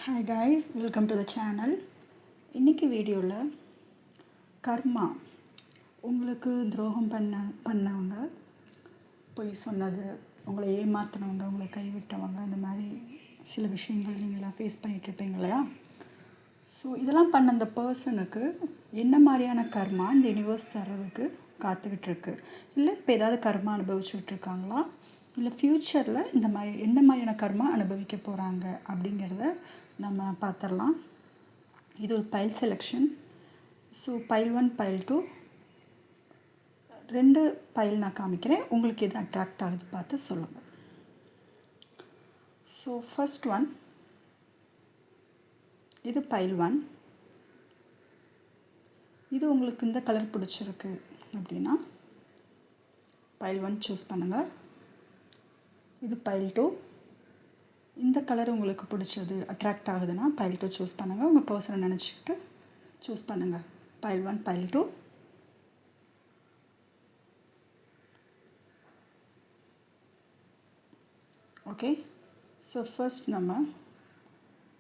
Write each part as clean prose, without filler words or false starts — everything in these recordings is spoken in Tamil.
Hi guys, welcome to the channel. இன்றைக்கி வீடியோவில் கர்மா, உங்களுக்கு துரோகம் பண்ணவங்க, பொய் சொன்னது, உங்களை ஏமாற்றினவங்க, உங்களை கைவிட்டவங்க, இந்த மாதிரி சில விஷயங்கள் நீங்களாம் ஃபேஸ் பண்ணிகிட்ருப்பீங்க இல்லையா? ஸோ இதெல்லாம் பண்ண அந்த பர்சனுக்கு என்ன மாதிரியான கர்மா இந்த யூனிவர்ஸ் தர்றதுக்கு காத்துக்கிட்டு இருக்கு, இல்லை இப்போ ஏதாவது கர்மா அனுபவிச்சுக்கிட்டு இருக்காங்களா, இல்லை ஃப்யூச்சரில் இந்த மாதிரி என்ன மாதிரியான கர்மா அனுபவிக்க போகிறாங்க அப்படிங்கிறத நம்ம பார்த்துடலாம். இது ஒரு file selection. So file 1, file 2 2 file நான் காமிக்கிறேன். உங்களுக்கு எது அட்ராக்ட் ஆகுது பார்த்து சொல்லுங்கள். ஸோ ஃபர்ஸ்ட் ஒன், இது பைல் 1. இது உங்களுக்கு இந்த கலர் பிடிச்சிருக்கு அப்படின்னா பைல் 1 சூஸ் பண்ணுங்கள். இது பைல் 2. இந்த கலர் உங்களுக்கு பிடிச்சது அட்ராக்ட் ஆகுதுன்னா பைல் 2 சூஸ் பண்ணுங்கள். உங்கள் பர்சனை நினச்சிக்கிட்டு சூஸ் பண்ணுங்கள். File 1, file 2. Okay, so first நம்ம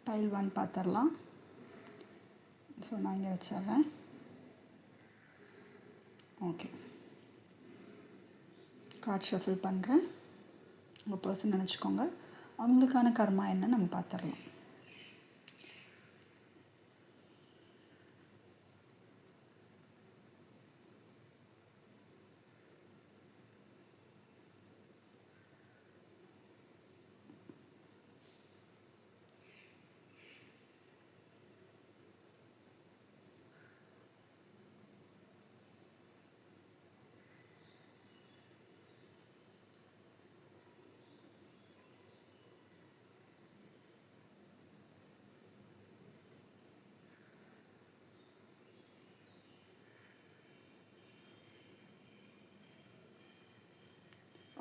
பைல் 1 பார்த்துடலாம். ஸோ நான் இங்கே வச்சிடுறேன். ஓகே, கார்ட் ஷஃபில் பண்ணுறேன். உங்கள் பர்சன் நினச்சிக்கோங்க. அவங்களுக்கான கர்மா என்ன நம்ம பார்த்துடலாம்.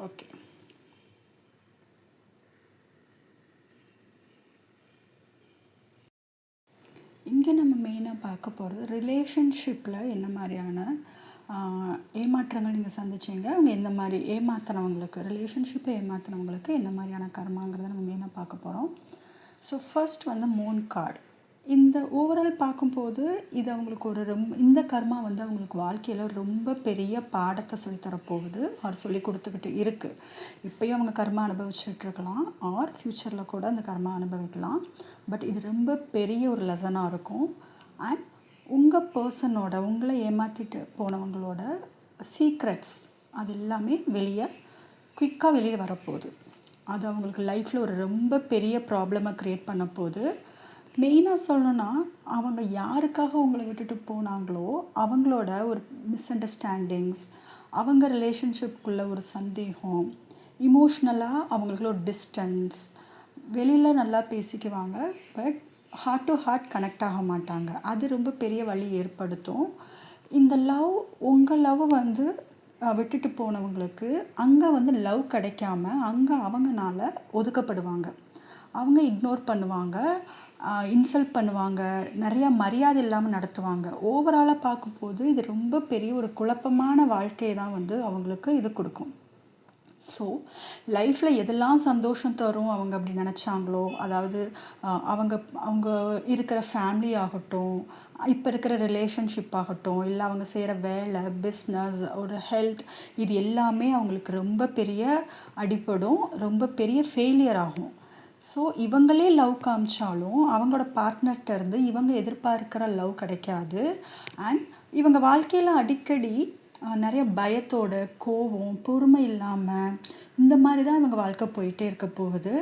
ஓகே, இங்கே நம்ம மெயினாக பார்க்க போகிறது ரிலேஷன்ஷிப்பில் என்ன மாதிரியான ஏமாற்றங்கள் நீங்கள் சந்திச்சிங்க, அவங்க எந்த மாதிரி ஏமாத்தினவங்களுக்கு, ரிலேஷன்ஷிப்பை ஏமாத்தினவங்களுக்கு என்ன மாதிரியான கர்மாங்கிறத நம்ம மெயினாக பார்க்க போகிறோம். ஸோ ஃபர்ஸ்ட் வந்து மூன் கார்டு. இந்த ஓவரால் பார்க்கும்போது இது அவங்களுக்கு ஒரு இந்த கர்மா வந்து அவங்களுக்கு வாழ்க்கையில் ரொம்ப பெரிய பாடத்தை சொல்லித்தரப்போகுது, அவர் சொல்லி கொடுத்துக்கிட்டு இருக்குது. இப்போயும் அவங்க கர்மா அனுபவிச்சுட்ருக்கலாம், ஆர் ஃப்யூச்சரில் கூட அந்த கர்மா அனுபவிக்கலாம். பட் இது ரொம்ப பெரிய ஒரு லெசனாக இருக்கும். அண்ட் உங்கள் பர்சனோட, உங்களை ஏமாற்றிட்டு போனவங்களோட சீக்ரெட்ஸ் அது எல்லாமே குயிக்காக வெளியே வரப்போகுது. அது அவங்களுக்கு லைஃப்பில் ஒரு ரொம்ப பெரிய ப்ராப்ளமை க்ரியேட் பண்ண போகுது. மெயினாக சொல்லணுன்னா, அவங்க யாருக்காக உங்களை விட்டுட்டு போனாங்களோ அவங்களோட ஒரு மிஸ் அண்டர்ஸ்டாண்டிங்ஸ், அவங்க ரிலேஷன்ஷிப்குள்ளே ஒரு சந்தேகம், இமோஷ்னலாக அவங்களுக்குள்ள ஒரு டிஸ்டன்ஸ், வெளியில் நல்லா பேசிக்குவாங்க but heart to heart connect ஆக மாட்டாங்க. அது ரொம்ப பெரிய வலி ஏற்படுத்தும். இந்த உங்கள் லவ் வந்து விட்டுட்டு போனவங்களுக்கு அங்கே வந்து லவ் கிடைக்காம அங்கே அவங்கனால ஒதுக்கப்படுவாங்க, அவங்க இக்னோர் பண்ணுவாங்க, இன்சல்ட் பண்ணுவாங்க, நிறையா மரியாதை இல்லாமல் நடத்துவாங்க. ஓவராலாக பார்க்கும்போது இது ரொம்ப பெரிய ஒரு குழப்பமான வாழ்க்கையை தான் வந்து அவங்களுக்கு இது கொடுக்கும். ஸோ லைஃப்பில் எதெல்லாம் சந்தோஷம் தரும் அவங்க அப்படி நினச்சாங்களோ, அதாவது அவங்க இருக்கிற ஃபேமிலி ஆகட்டும், இப்போ இருக்கிற ரிலேஷன்ஷிப் ஆகட்டும், இல்லை அவங்க செய்கிற வேலை, பிஸ்னஸ், ஒரு ஹெல்த், இது எல்லாமே அவங்களுக்கு ரொம்ப பெரிய அடிப்படும், ரொம்ப பெரிய ஃபெயிலியர் ஆகும். ஸோ இவங்களே லவ் காமிச்சாலும் அவங்களோட பார்ட்னர்கிட்ட இருந்து இவங்க எதிர்பார்க்குற லவ் கிடைக்காது. அண்ட் இவங்க வாழ்க்கையில் அடிக்கடி நிறைய பயத்தோட, கோவம், பொறுமை இல்லாமல் இந்த மாதிரி தான் இவங்க வாழ்க்கை போயிட்டே இருக்க போகுது.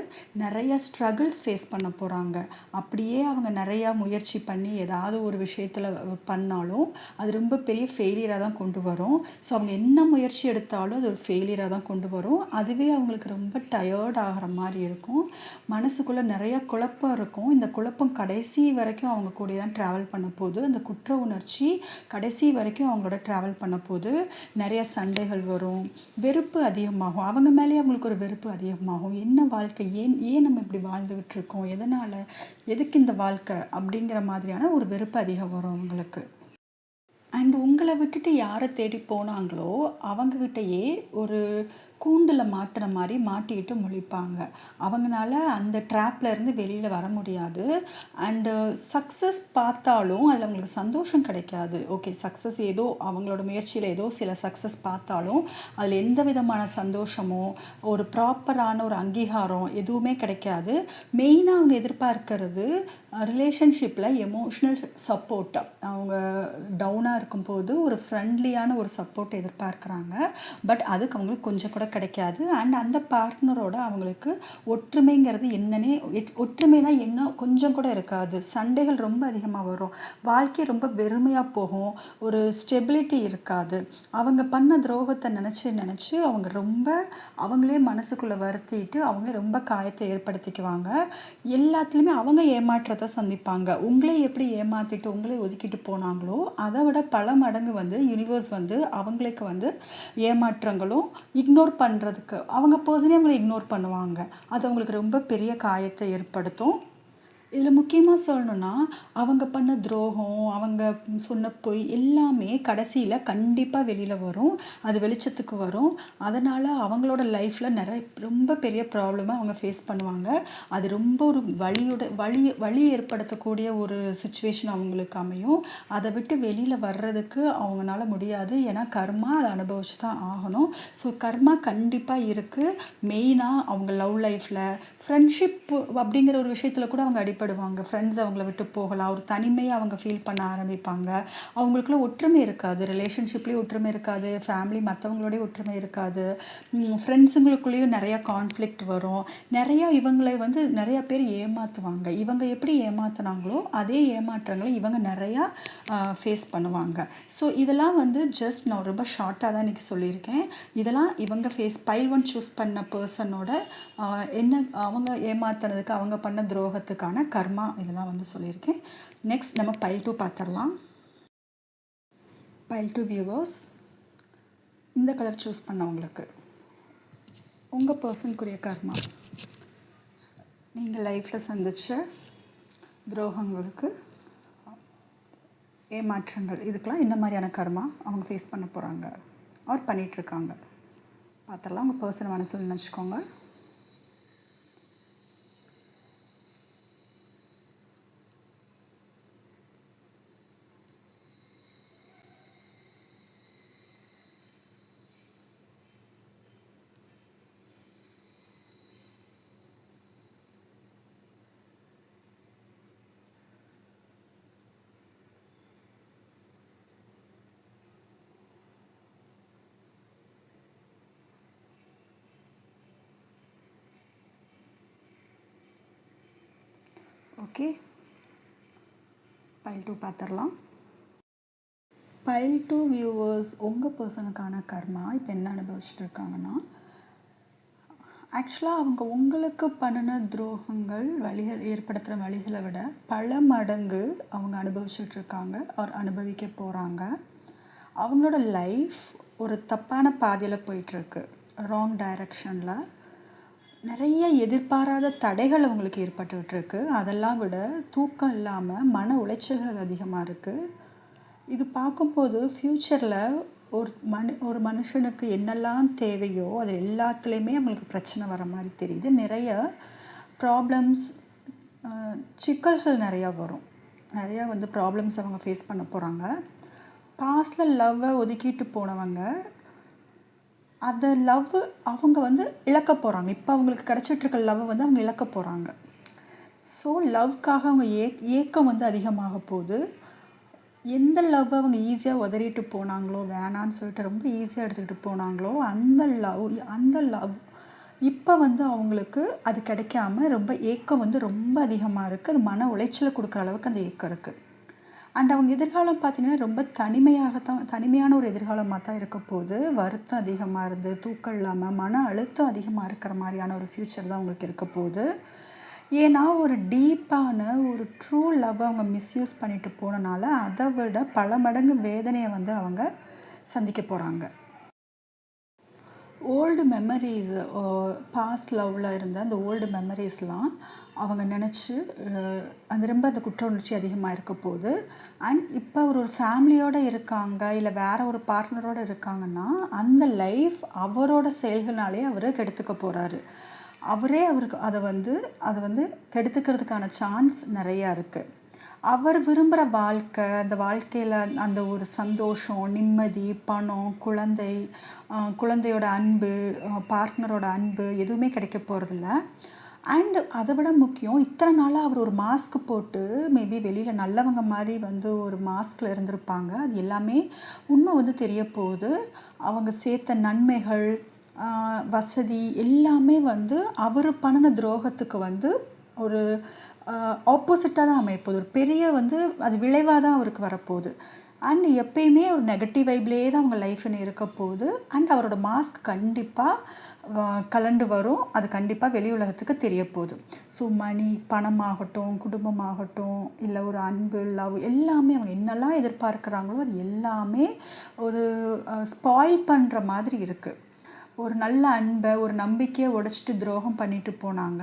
நிறைய ஸ்ட்ரகிள்ஸ் ஃபேஸ் பண்ண போகிறாங்க. அப்படியே அவங்க நிறையா முயற்சி பண்ணி ஏதாவது ஒரு விஷயத்தில் பண்ணாலும் அது ரொம்ப பெரிய ஃபெயிலியராக தான் கொண்டு வரும். ஸோ அவங்க என்ன முயற்சி எடுத்தாலும் அது ஒரு ஃபெயிலியராக தான் கொண்டு வரும். அதுவே அவங்களுக்கு ரொம்ப டயர்ட் ஆகிற மாதிரி இருக்கும். மனசுக்குள்ளே நிறையா குழப்பம் இருக்கும். இந்த குழப்பம் கடைசி வரைக்கும் அவங்க கூட தான் ட்ராவல் பண்ண போகுது. அந்த குற்ற உணர்ச்சி கடைசி வரைக்கும் அவங்களோட ட்ராவல் பண்ண போகுது. நிறைய சண்டைகள் வரும், வெறுப்பு அதிகமாகும், அவங்க மேலேயே அவங்களுக்கு ஒரு வெறுப்பு அதிகமாகும். என்ன வாழ்க்கை, ஏன் நம்ம இப்படி வாழ்ந்துகிட்டு இருக்கோம், எதனால், எதுக்கு இந்த வாழ்க்கை அப்படிங்கிற மாதிரியான ஒரு வெறுப்பு அதிகம் வரும் அவங்களுக்கு. அண்ட் உங்களை விட்டுட்டு யாரை தேடி போனாங்களோ அவங்கக்கிட்டயே ஒரு கூண்டில் மாட்டுற மாதிரி மாட்டிக்கிட்டு முழிப்பாங்க. அவங்கனால அந்த ட்ராப்ல இருந்து வெளியில வர முடியாது. அண்டு சக்ஸஸ் பார்த்தாலும் அதில் அவங்களுக்கு சந்தோஷம் கிடைக்காது. ஓகே, சக்ஸஸ் ஏதோ அவங்களோட முயற்சியில் ஏதோ சில சக்ஸஸ் பார்த்தாலும் அதில் எந்த விதமான சந்தோஷமோ ஒரு ப்ராப்பரான ஒரு அங்கீகாரம் எதுவுமே கிடைக்காது. மெயினாக அவங்க எதிர்பார்க்கறது ரிலேஷன்ஷிப்பில் எமோஷ்னல் சப்போர்ட். அவங்க டவுனாக இருக்கும்போது ஒரு ஃப்ரெண்ட்லியான ஒரு சப்போர்ட் எதிர்பார்க்குறாங்க. பட் அதுக்கு அவங்களுக்கு கொஞ்சம் கூட கிடைக்காது. அண்ட் அந்த பார்ட்னரோட அவங்களுக்கு ஒற்றுமைங்கிறது என்னன்னே ஒற்றுமைனா என்ன கொஞ்சம் கூட இருக்காது. சண்டைகள் ரொம்ப அதிகமாக வரும். வாழ்க்கை ரொம்ப வெறுமையாக போகும். ஒரு ஸ்டெபிலிட்டி இருக்காது. அவங்க பண்ண துரோகத்தை நினச்சி அவங்க ரொம்ப அவங்களே மனசுக்குள்ளே வருத்திட்டு அவங்க ரொம்ப காயத்தை ஏற்படுத்திக்குவாங்க. எல்லாத்துலேயுமே அவங்க ஏமாற்றத்தை சந்திப்பாங்க. உங்களே எப்படி ஏமாற்றிட்டு உங்களே ஒதுக்கிட்டு போனாங்களோ அதை விட பல மடங்கு யூனிவர்ஸ் அவங்களுக்கு ஏமாற்றங்களும் இக்னோர் பண்ணுறதுக்கு அவங்க பர்சனே அவங்களை இக்னோர் பண்ணுவாங்க. அது அவங்களுக்கு ரொம்ப பெரிய காயத்தை ஏற்படுத்தும். இதில் முக்கியமாக சொல்லணுன்னா அவங்க பண்ண துரோகம், அவங்க சொன்ன பொய் எல்லாமே கடைசியில் கண்டிப்பாக வெளியில் வரும். அது வெளிச்சத்துக்கு வரும். அதனால் அவங்களோட லைஃப்பில் ரொம்ப பெரிய ப்ராப்ளமை அவங்க ஃபேஸ் பண்ணுவாங்க. அது ரொம்ப ஒரு வலி ஏற்படுத்தக்கூடிய ஒரு சுச்சுவேஷன் அவங்களுக்கு அமையும். அதை விட்டு வெளியில் வர்றதுக்கு அவங்களால முடியாது. ஏன்னா கர்மா அதை அனுபவிச்சு தான் ஆகணும். ஸோ கர்மா கண்டிப்பாக இருக்குது. மெயினாக அவங்க லவ் லைஃப்பில் ஃப்ரெண்ட்ஷிப் அப்படிங்கிற ஒரு விஷயத்தில் கூட அவங்க அடிப்படுவாங்க. ஃப்ரெண்ட்ஸ் அவங்கள விட்டு போகலாம். ஒரு தனிமையை அவங்க ஃபீல் பண்ண ஆரம்பிப்பாங்க. அவங்களுக்குள்ள ஒற்றுமை இருக்காது. ரிலேஷன்ஷிப்லேயும் ஒற்றுமை இருக்காது. ஃபேமிலி மற்றவங்களோடய ஒற்றுமை இருக்காது. ஃப்ரெண்ட்ஸுங்களுக்குள்ளேயும் நிறையா கான்ஃப்ளிக்ட் வரும். நிறையா இவங்களை நிறையா பேர் ஏமாற்றுவாங்க. இவங்க எப்படி ஏமாத்துனாங்களோ அதே ஏமாற்றங்களை இவங்க நிறையா ஃபேஸ் பண்ணுவாங்க. ஸோ இதெல்லாம் ஜஸ்ட் நான் ரொம்ப ஷார்ட்டாக தான் இன்றைக்கி சொல்லியிருக்கேன். இதெல்லாம் இவங்க பைல் 1 சூஸ் பண்ண பர்சனோட என்ன அவங்க ஏமாத்துறதுக்கு அவங்க பண்ண துரோகத்துக்கான கர்மா இதெல்லாம் சொல்லியிருக்கேன். நெக்ஸ்ட் நம்ம பைல் 2 பார்த்துடலாம். பைல் 2 வியூவர்ஸ், இந்த கலர் சூஸ் பண்ணவங்களுக்கு உங்கள் பர்சனுக்குரிய கர்மா, நீங்கள் லைஃப்பில் சந்தித்த துரோகங்களுக்கு, ஏமாற்றங்கள், இதுக்கெல்லாம் என்ன மாதிரியான கர்மா அவங்க ஃபேஸ் பண்ண போகிறாங்க ஆர் பண்ணிகிட்ருக்காங்க பார்த்துடலாம். உங்கள் பர்சனை மனசில் நினச்சிக்கோங்க. ஓகே, பைல் 2 பார்த்துடலாம். பைல் 2 வியூவர்ஸ், உங்கள் பர்சனுக்கான கர்மா இப்போ என்ன அனுபவிச்சுட்டு இருக்காங்கன்னா, ஆக்சுவலாக அவங்க உங்களுக்கு பண்ணின துரோகங்கள் ஏற்படுத்துகிற வழிகளை விட பல மடங்கு அவங்க அனுபவிச்சுட்ருக்காங்க ஆர் அனுபவிக்க போகிறாங்க. அவங்களோட லைஃப் ஒரு தப்பான பாதையில் போயிட்டுருக்கு. ராங் டைரக்ஷனில் நிறைய எதிர்பாராத தடைகள் அவங்களுக்கு ஏற்பட்டுக்கிட்டு இருக்கு. அதெல்லாம் விட தூக்கம் இல்லாமல் மன உளைச்சல்கள் அதிகமாக இருக்குது. இது பார்க்கும்போது ஃப்யூச்சரில் ஒரு மனுஷனுக்கு என்னெல்லாம் தேவையோ அது எல்லாத்துலேயுமே அவங்களுக்கு பிரச்சனை வர மாதிரி தெரியுது. நிறைய ப்ராப்ளம்ஸ், சிக்கல்கள் நிறையா வரும். நிறையா ப்ராப்ளம்ஸ் அவங்க ஃபேஸ் பண்ண போகிறாங்க. பாஸ்டில் லவ்வை ஒதுக்கிட்டு போனவங்க அந்த லவ் அவங்க இழக்க போகிறாங்க. இப்போ அவங்களுக்கு கிடச்சிட்ருக்க லவ்வை அவங்க இழக்க போகிறாங்க. ஸோ லவ்க்காக அவங்க ஏக்கம் அதிகமாக போகுது. எந்த லவ்வை அவங்க ஈஸியாக உதறிட்டு போனாங்களோ, வேணான்னு சொல்லிட்டு ரொம்ப ஈஸியாக எடுத்துக்கிட்டு போனாங்களோ, அந்த லவ் இப்போ அவங்களுக்கு அது கிடைக்காம ரொம்ப ஏக்கம் ரொம்ப அதிகமாக இருக்குது. அது மன உளைச்சலை கொடுக்குற அளவுக்கு அந்த ஏக்கம் இருக்குது. அண்ட் அவங்க எதிர்காலம் பார்த்திங்கன்னா ரொம்ப தனிமையான ஒரு எதிர்காலமாக தான் இருக்க போகுது. வருத்தம் அதிகமாக இருந்து, தூக்கம் இல்லாமல், மன அழுத்தம் அதிகமாக இருக்கிற மாதிரியான ஒரு ஃப்யூச்சர் தான் அவங்களுக்கு இருக்க போகுது. ஏன்னா ஒரு டீப்பான ஒரு ட்ரூ லவ் அவங்க மிஸ்யூஸ் பண்ணிட்டு போனனால அதை விட பல மடங்கு வேதனையை அவங்க சந்திக்க போகிறாங்க. ஓல்டு மெமரிஸ், பாஸ்ட் லவ்வில் இருந்த அந்த ஓல்டு மெமரிஸ்லாம் அவங்க நினச்சி அது ரொம்ப அந்த குற்ற உணர்ச்சி அதிகமாக இருக்க போகுது. அண்ட் இப்போ ஒரு ஃபேமிலியோடு இருக்காங்க, இல்லை வேற ஒரு பார்ட்னரோடு இருக்காங்கன்னா, அந்த லைஃப் அவரோட செயல்கள்னாலே அவர் கெடுத்துக்க போகிறாரு. அவருக்கு அதை வந்து கெடுத்துக்கிறதுக்கான சான்ஸ் நிறையா இருக்குது. அவர் விரும்புகிற வாழ்க்கை, அந்த வாழ்க்கையில் அந்த ஒரு சந்தோஷம், நிம்மதி, பணம், குழந்தையோட அன்பு, பார்ட்னரோட அன்பு எதுவுமே கிடைக்க போகிறதில்ல. அண்ட் அதை விட முக்கியம், இத்தனை நாளாக அவர் ஒரு மாஸ்க் போட்டு மேபி வெளியில் நல்லவங்க மாதிரி வந்து ஒரு மாஸ்கில் இருந்திருப்பாங்க. அது எல்லாமே உண்மை வந்து தெரிய போகுது. அவங்க சேர்த்த நன்மைகள், வசதி எல்லாமே வந்து அவர் பண்ணின துரோகத்துக்கு வந்து ஒரு ஆப்போசிட்டாக தான் அமையப்போகுது. ஒரு பெரிய வந்து அது விளைவாக தான் அவருக்கு வரப்போகுது. அண்ட் எப்பயுமே ஒரு நெகட்டிவ் வைப்லேயே தான் அவங்க லைஃப்னு இருக்க போகுது. அண்ட் அவரோட மாஸ்க் கண்டிப்பாக கலண்டு வரும். அது கண்டிப்பாக வெளி உலகத்துக்கு தெரிய போகுது. ஸோ மணி, பணமாகட்டும், குடும்பமாகட்டும், இல்லை ஒரு அன்பு, லவ் எல்லாமே அவங்க என்னெல்லாம் எதிர்பார்க்குறாங்களோ அது எல்லாமே ஒரு ஸ்பாயில் பண்ணுற மாதிரி இருக்குது. ஒரு நல்ல அன்பை, ஒரு நம்பிக்கையை உடைச்சிட்டு துரோகம் பண்ணிட்டு போனாங்க.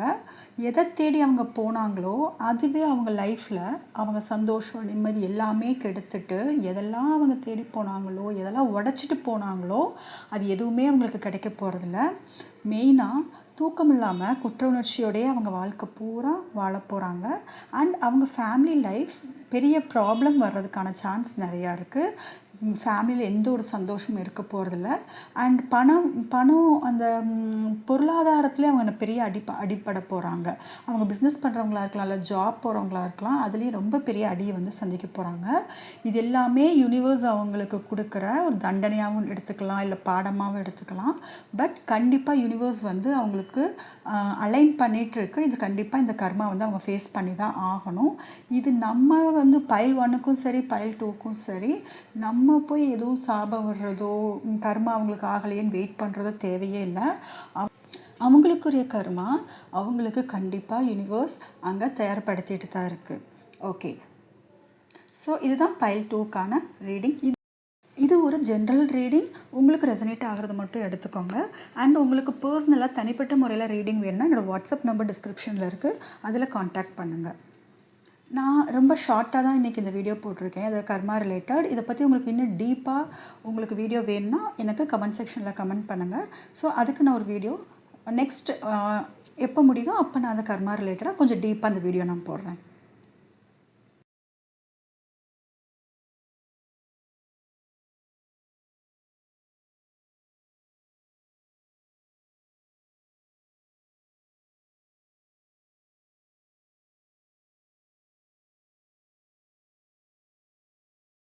எதை தேடி அவங்க போனாங்களோ அதுவே அவங்க லைஃப்பில் அவங்க சந்தோஷம், நிம்மதி எல்லாமே கெடுத்துட்டு, எதெல்லாம் அவங்க தேடி போனாங்களோ, எதெல்லாம் உடைச்சிட்டு போனாங்களோ அது எதுவுமே அவங்களுக்கு கிடைக்க போகிறதில்ல. மெயினாக தூக்கம் இல்லாமல் குற்ற உணர்ச்சியோடையே அவங்க வாழ்க்கை பூரா வாழ போகிறாங்க. அண்ட் அவங்க ஃபேமிலி லைஃப் பெரிய ப்ராப்ளம் வர்றதுக்கான சான்ஸ் நிறையா இருக்குது. ஃபேமிலியில் எந்த ஒரு சந்தோஷமும் இருக்க போகிறதில்ல. அண்ட் பணம் அந்த பொருளாதாரத்துலேயே அவங்க பெரிய அடிப்பட போகிறாங்க. அவங்க பிஸ்னஸ் பண்ணுறவங்களா இருக்கலாம், இல்லை ஜாப் போகிறவங்களா இருக்கலாம், அதுலேயும் ரொம்ப பெரிய அடியை வந்து சந்திக்க போகிறாங்க. இது எல்லாமே யூனிவர்ஸ் அவங்களுக்கு கொடுக்குற ஒரு தண்டனையாகவும் எடுத்துக்கலாம், இல்லை பாடமாகவும் எடுத்துக்கலாம். பட் கண்டிப்பாக யூனிவர்ஸ் வந்து அவங்களுக்கு அலைன் பண்ணிகிட்ருக்கு. இது கண்டிப்பாக இந்த கர்மா வந்து அவங்க ஃபேஸ் பண்ணி தான் ஆகணும். இது நம்ம வந்து பைல் 1க்கும் சரி, பைல் 2க்கும் சரி, நம்ம போய் எதுவும் சாபம் விடுறதோ, கர்மா அவங்களுக்கு ஆகலையேன்னு வெயிட் பண்ணுறதோ தேவையே இல்லை. அவங்களுக்குரிய கர்மா அவங்களுக்கு கண்டிப்பாக யூனிவர்ஸ் அங்கே தயார்படுத்திட்டு தான் இருக்குது. ஓகே, ஸோ இதுதான் பைல் 2க்கான ரீடிங். இது ஒரு ஜென்ரல் ரீடிங். உங்களுக்கு ரெசனேட் ஆகிறது மட்டும் எடுத்துக்கோங்க. அண்ட் உங்களுக்கு பர்சனலாக தனிப்பட்ட முறையில் ரீடிங் வேணும்னா என்னோடய வாட்ஸ்அப் நம்பர் டிஸ்கிரிப்ஷனில் இருக்குது, அதில் காண்டாக்ட் பண்ணுங்கள். நான் ரொம்ப ஷார்ட்டாக தான் இன்றைக்கி இந்த வீடியோ போட்டிருக்கேன். அது கர்மா ரிலேட்டட். இதை பற்றி உங்களுக்கு இன்னும் டீப்பாக உங்களுக்கு வீடியோ வேணும்னா எனக்கு கமெண்ட் செக்ஷனில் கமெண்ட் பண்ணுங்கள். ஸோ அதுக்கு நான் ஒரு வீடியோ நெக்ஸ்ட் எப்போ முடியுதோ அப்போ நான் அந்த கர்மா ரிலேட்டடாக கொஞ்சம் டீப்பாக அந்த வீடியோ நான் போடுறேன்.